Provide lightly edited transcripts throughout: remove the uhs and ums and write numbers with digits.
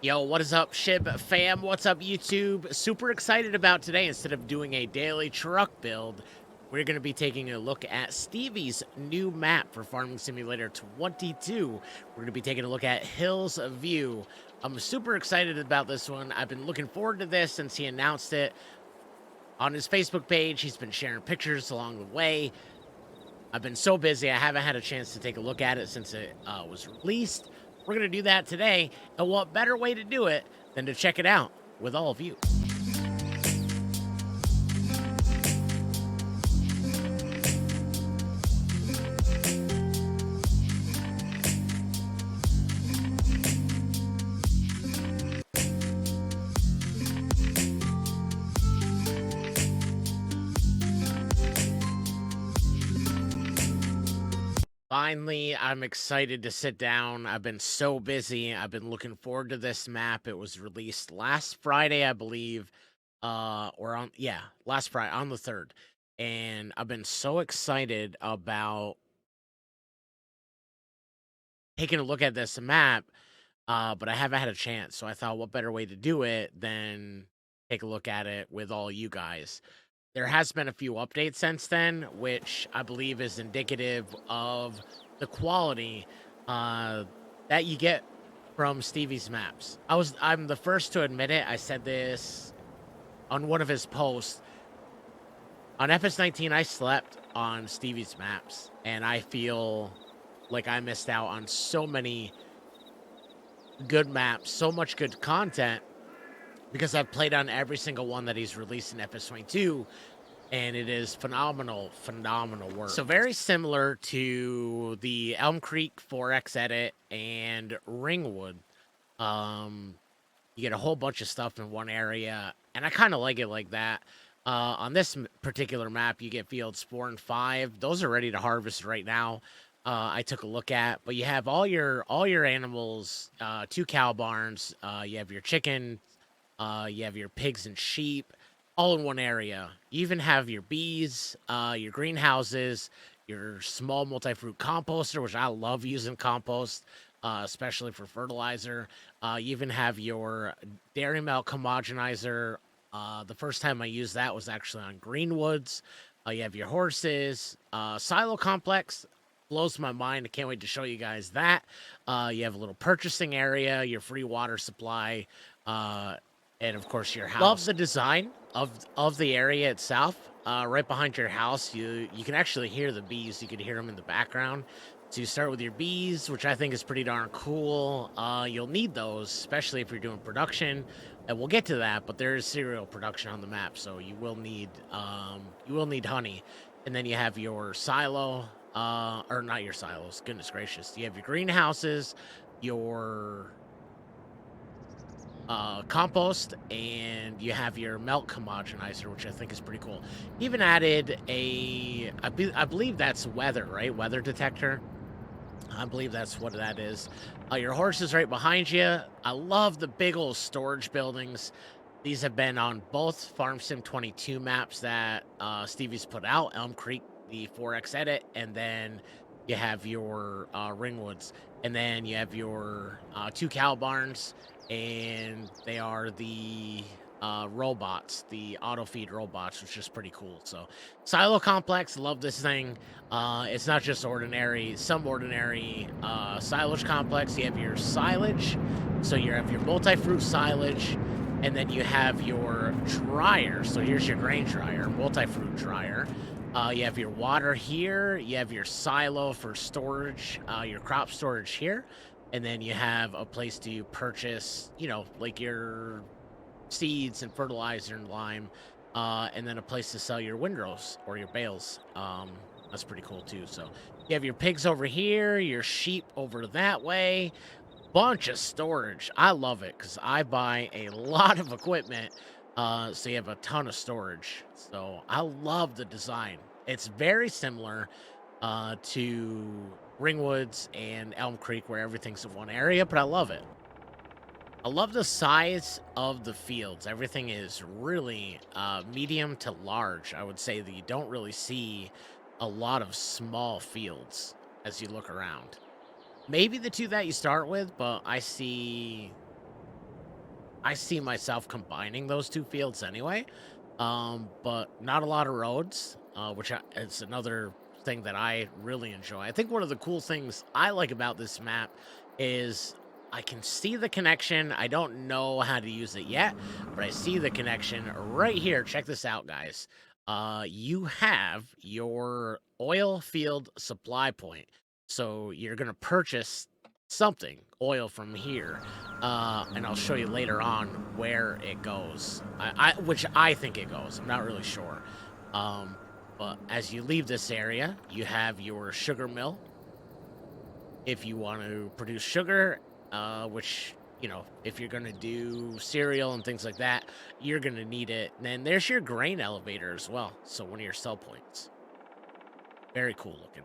Yo, what is up, Shib fam? What's up, YouTube? Super excited about today. Instead of doing a daily truck build, we're going to be taking a look at Stevie's new map for Farming Simulator 22. We're going to be taking a look at Hills View. I'm super excited about this one. I've been looking forward to this since he announced it on his Facebook page. He's been sharing pictures along the way. I've been so busy, I haven't had a chance to take a look at it since it was released. We're going to do that today, and what better way to do it than to check it out with all of you. Finally, I'm excited to sit down. I've been so busy. I've been looking forward to this map. It was released last Friday, I believe, last Friday on the 3rd. And I've been so excited about taking a look at this map, but I haven't had a chance. So I thought, what better way to do it than take a look at it with all you guys? There has been a few updates since then, which I believe is indicative of the quality that you get from Stevie's maps. I'm the first to admit it. I said this on one of his posts. On FS19, I slept on Stevie's maps, and I feel like I missed out on so many good maps, so much good content, because I've played on every single one that he's released in FS22, and it is phenomenal work. So very similar to the Elm Creek 4X edit and Ringwood. You get a whole bunch of stuff in one area, and I kind of like it like that. On this particular map, you get fields 4 and 5. Those are ready to harvest right now. I took a look at, but you have all your animals, 2 cow barns. You have your chicken. You have your pigs and sheep, all in one area. You even have your bees, your greenhouses, your small multi-fruit composter, which I love using compost, especially for fertilizer. You even have your dairy milk homogenizer. The first time I used that was actually on Greenwoods. You have your horses, silo complex. Blows my mind. I can't wait to show you guys that. You have a little purchasing area, your free water supply, and of course your house. Love the design of the area itself. Right behind your house, you can actually hear the bees. You can hear them in the background. So you start with your bees, which I think is pretty darn cool. You'll need those, especially if you're doing production, and we'll get to that. But there is cereal production on the map, so you will need honey. And then you have your silo, or not your silos. Goodness gracious, you have your greenhouses, your compost, and you have your milk homogenizer, which I think is pretty cool. Even added I believe that's weather, right? Weather detector. I believe that's what that is. Your horse is right behind you. I love the big old storage buildings. These have been on both Farm Sim 22 maps that Stevie's put out, Elm Creek, the 4X edit, and then you have your Ringwoods, and then you have your 2 cow barns, and they are the robots, the auto feed robots, which is pretty cool. So silo complex, love this thing. It's not just ordinary silage complex. You have your silage, so you have your multi-fruit silage, and then you have your dryer. So here's your grain dryer, multi-fruit dryer. You have your water here. You have your silo for storage, your crop storage here. And then you have a place to purchase, like your seeds and fertilizer and lime. And then a place to sell your windrows or your bales. That's pretty cool too. So you have your pigs over here, your sheep over that way. Bunch of storage. I love it because I buy a lot of equipment. So you have a ton of storage. So I love the design. It's very similar to Ringwoods and Elm Creek, where everything's in one area, but I love it. I love the size of the fields. Everything is really medium to large. I would say that you don't really see a lot of small fields as you look around. Maybe the 2 that you start with, but I see I see myself combining those two fields anyway. But not a lot of roads, which is another thing that I really enjoy. I think one of the cool things I like about this map is I can see the connection. I don't know how to use it yet, but I see the connection right here. Check this out, guys. You have your oil field supply point. So you're going to purchase something, oil from here. And I'll show you later on where it goes. Which I think it goes. I'm not really sure. But as you leave this area, you have your sugar mill. If you want to produce sugar, which, you know, if you're going to do cereal and things like that, you're going to need it. And then there's your grain elevator as well. So one of your sell points. Very cool looking.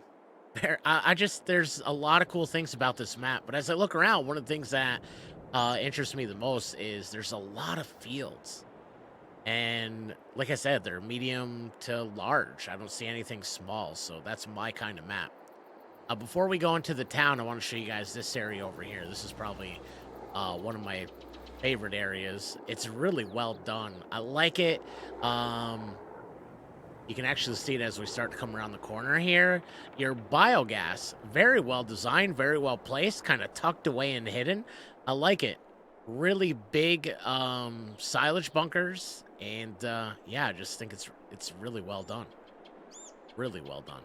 There's a lot of cool things about this map. But as I look around, one of the things that interests me the most is there's a lot of fields. And like I said, they're medium to large. I don't see anything small. So that's my kind of map. Before we go into the town, I want to show you guys this area over here. This is probably one of my favorite areas. It's really well done. I like it. You can actually see it as we start to come around the corner here. Your biogas, very well designed, very well placed, kind of tucked away and hidden. I like it. Really big silage bunkers. And yeah, I just think it's really well done. Really well done.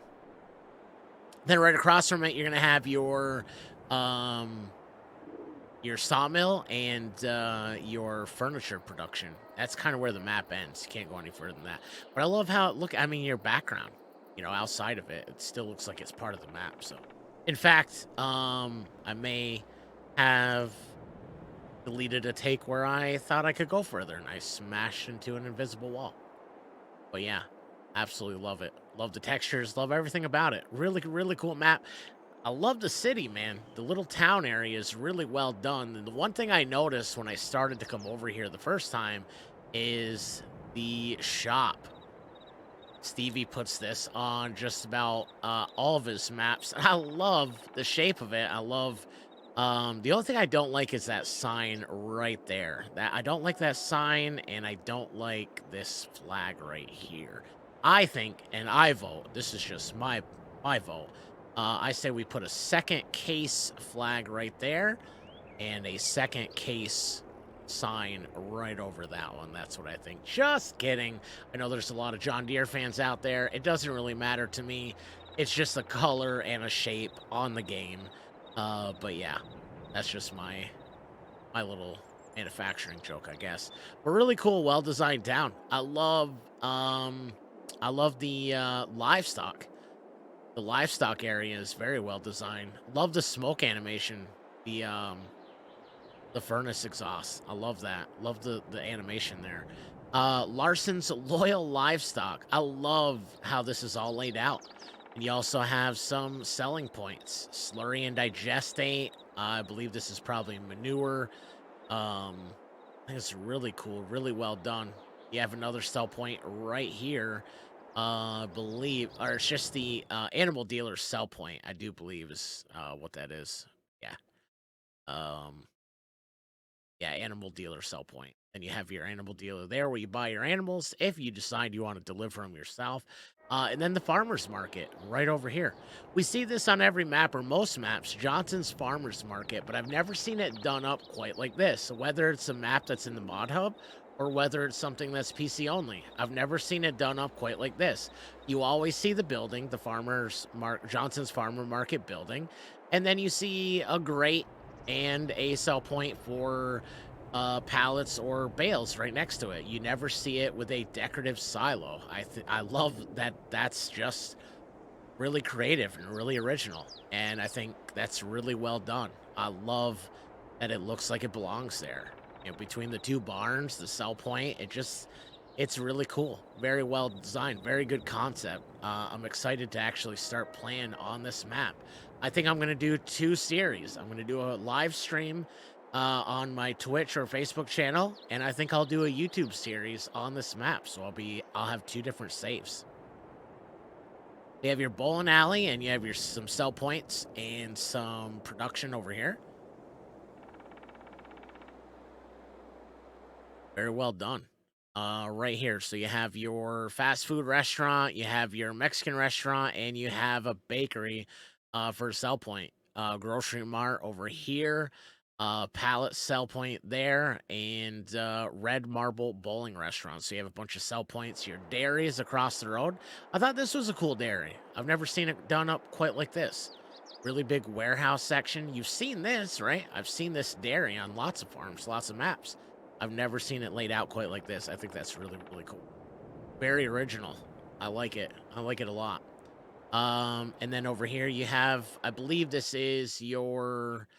Then right across from it, you're going to have your sawmill and your furniture production. That's kind of where the map ends. You can't go any further than that. But I love how your background, you know, outside of it, it still looks like it's part of the map. So, in fact, I may have deleted a take where I thought I could go further, and I smashed into an invisible wall. But yeah, absolutely love it. Love the textures, love everything about it. Really, really cool map. I love the city, man. The little town area is really well done. And the one thing I noticed when I started to come over here the first time is the shop. Stevie puts this on just about all of his maps. I love the shape of it. I love the only thing I don't like is that sign right there. I don't like that sign, and I don't like this flag right here. I think, and I vote, this is just my vote, I say we put a second case flag right there and a second case sign right over that one. That's what I think. Just kidding. I know there's a lot of John Deere fans out there. It doesn't really matter to me. It's just a color and a shape on the game. But yeah, that's just my little manufacturing joke, I guess. But really cool, well-designed town. I love the livestock. The livestock area is very well designed. Love the smoke animation. The furnace exhaust. I love that. Love the animation there. Larson's Loyal Livestock. I love how this is all laid out. And you also have some selling points. Slurry and digestate. I believe this is probably manure. I think it's really cool. Really well done. You have another sell point right here. Believe, or it's just the animal dealer sell point, I do believe is what that is. Yeah. Yeah, animal dealer sell point. And you have your animal dealer there where you buy your animals if you decide you want to deliver them yourself. And then the farmer's market right over here. We see this on every map or most maps, Johnson's Farmer's Market, but I've never seen it done up quite like this. So whether it's a map that's in the mod hub or whether it's something that's PC only, I've never seen it done up quite like this. You always see the building, the Johnson's Farmer Market building, and then you see a grate and a sell point for pallets or bales right next to it. You never see it with a decorative silo. I love that. That's just really creative and really original, and I think that's really well done. I love that it looks like it belongs there. You know, between the two barns, the sell point, it's really cool. Very well designed, very good concept. I'm excited to actually start playing on this map. I think I'm going to do 2 series. I'm going to do a live stream on my Twitch or Facebook channel, and I think I'll do a YouTube series on this map. So I'll have 2 different saves. You have your bowling alley, and you have some sell points and some production over here. Very well done. Right here. So you have your fast food restaurant, you have your Mexican restaurant, and you have a bakery for sell point. Grocery mart over here, pallet sell point there, and red marble bowling restaurant. So you have a bunch of sell points. Your dairy is across the road. I thought this was a cool dairy. I've never seen it done up quite like this. Really big warehouse section. You've seen this, right? I've seen this dairy on lots of farms, lots of maps. I've never seen it laid out quite like this. I think that's really, really cool. Very original. I like it. I like it a lot. And then over here you have, I believe this is your,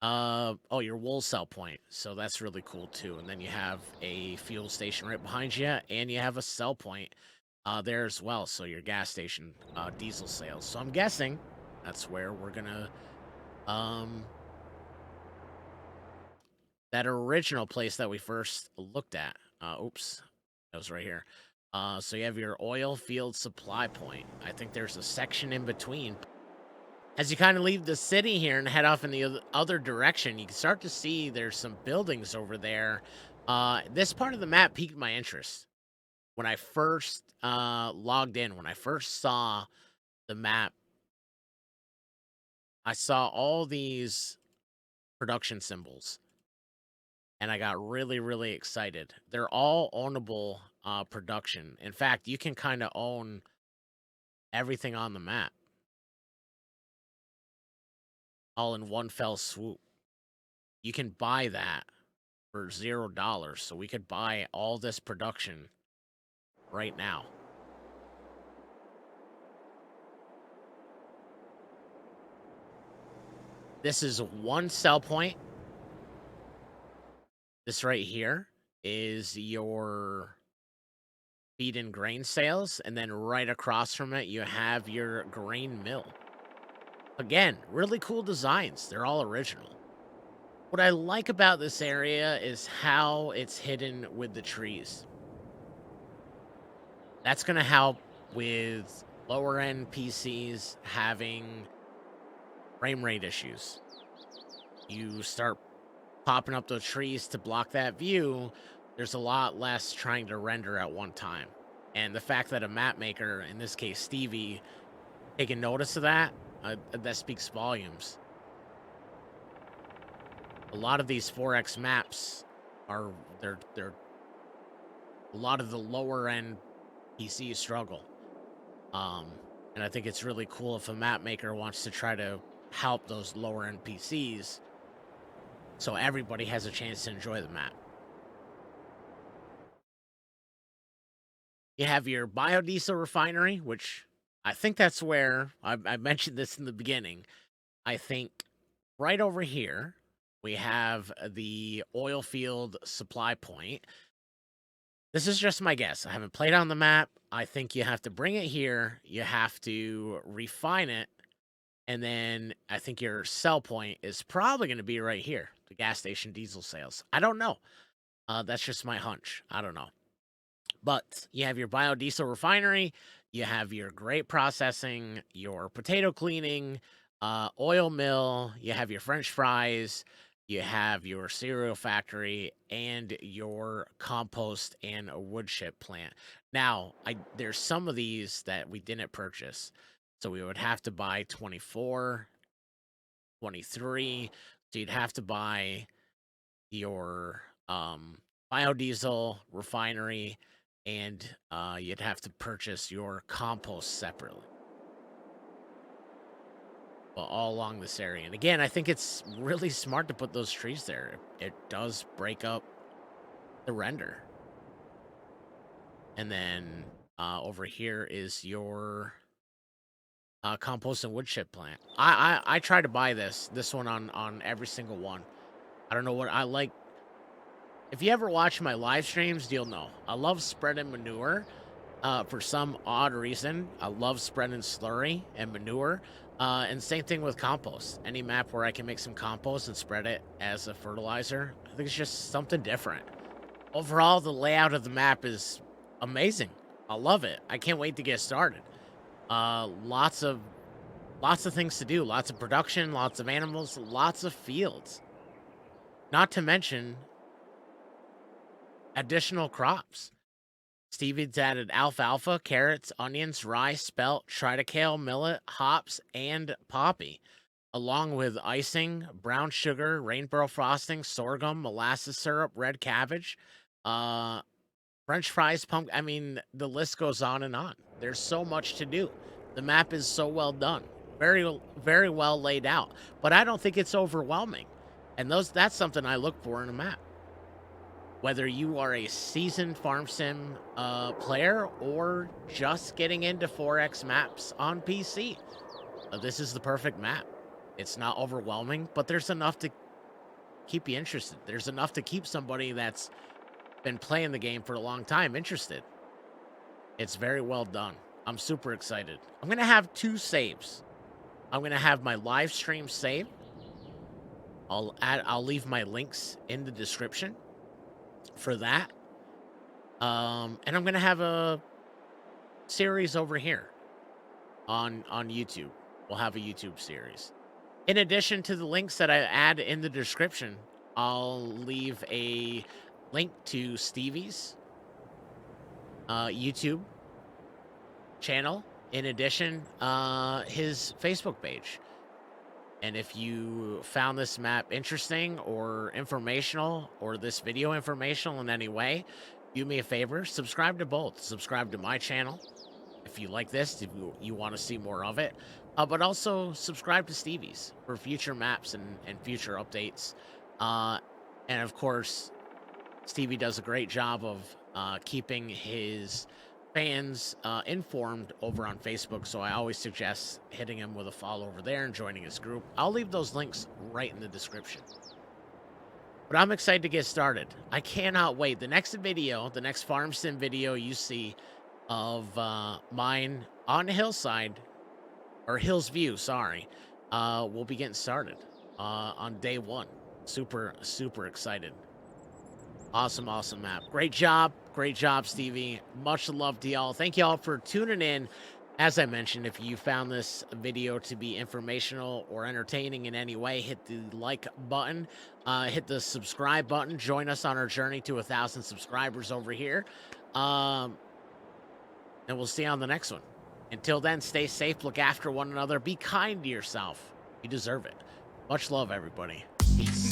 oh, your wool sell point. So that's really cool too. And then you have a fuel station right behind you, and you have a sell point there as well. So your gas station, diesel sales. So I'm guessing that's where we're gonna, that original place that we first looked at. Oops, that was right here. So you have your oil field supply point. I think there's a section in between. As you kind of leave the city here and head off in the other direction, you can start to see there's some buildings over there. This part of the map piqued my interest. When I first logged in, when I first saw the map, I saw all these production symbols. And I got really, really excited. They're all ownable production. In fact, you can kind of own everything on the map all in one fell swoop. You can buy that for $0. So we could buy all this production right now. This is one sell point. This right here is your feed and grain sales, and then right across from it you have your grain mill. Again, really cool designs. They're all original. What I like about this area is how it's hidden with the trees. That's going to help with lower end PCs having frame rate issues. You start popping up those trees to block that view, there's a lot less trying to render at one time. And the fact that a map maker, in this case Stevie, taking notice of that, that speaks volumes. A lot of these 4X maps are, they're a lot of the lower end PCs struggle. And I think it's really cool if a map maker wants to try to help those lower end PCs so everybody has a chance to enjoy the map. You have your biodiesel refinery, which I think that's where I mentioned this in the beginning. I think right over here we have the oil field supply point. This is just my guess. I haven't played on the map. I think you have to bring it here. You have to refine it. And then I think your sell point is probably going to be right here, the gas station diesel sales. I don't know. That's just my hunch. I don't know. But you have your biodiesel refinery, you have your grape processing, your potato cleaning, oil mill, you have your French fries, you have your cereal factory, and your compost and a wood chip plant. Now, there's some of these that we didn't purchase. So we would have to buy 24, 23. So you'd have to buy your biodiesel refinery, and you'd have to purchase your compost separately. Well, all along this area. And again, I think it's really smart to put those trees there. It does break up the render. And then over here is your compost and wood chip plant. I try to buy this one on every single one. I don't know what I like. If you ever watch my live streams, you'll know. I love spreading manure. For some odd reason, I love spreading slurry and manure. And same thing with compost. Any map where I can make some compost and spread it as a fertilizer, I think it's just something different. Overall, the layout of the map is amazing. I love it. I can't wait to get started. Lots of things to do. Lots of production, lots of animals, lots of fields. Not to mention additional crops. Stevie's added alfalfa, carrots, onions, rye, spelt, triticale, millet, hops, and poppy, along with icing, brown sugar, rainbow frosting, sorghum, molasses syrup, red cabbage, uh, French fries, pumpkin. I mean, the list goes on and on. There's so much to do. The map is so well done, very well laid out. But I don't think it's overwhelming, and that's something I look for in a map. Whether you are a seasoned farm sim player or just getting into 4X maps on PC, this is the perfect map. It's not overwhelming, but there's enough to keep you interested. There's enough to keep somebody that's been playing the game for a long time interested. It's very well done. I'm super excited. I'm going to have 2 saves. I'm going to have my live stream save. I'll leave my links in the description for that. And I'm going to have a series over here on YouTube. We'll have a YouTube series. In addition to the links that I add in the description, I'll leave a link to Stevie's YouTube channel. In addition, his Facebook page. And if you found this map interesting or informational, or this video informational in any way, do me a favor, subscribe to both. Subscribe to my channel if you like this, if you want to see more of it. But also subscribe to Stevie's for future maps and future updates. And of course, Stevie does a great job of keeping his fans informed over on Facebook, so I always suggest hitting him with a follow over there and joining his group. I'll leave those links right in the description. But I'm excited to get started. I cannot wait. The next video, the next farm sim video you see of mine on Hillside, or Hills View, sorry, we'll be getting started on day 1. Super excited. Awesome map. Great job, Stevie. Much love to y'all. Thank y'all for tuning in. As I mentioned, if you found this video to be informational or entertaining in any way, hit the like button, hit the subscribe button, join us on our journey to 1,000 subscribers over here, and we'll see you on the next one. Until then, stay safe, look after one another, be kind to yourself. You deserve it. Much love, everybody. Peace.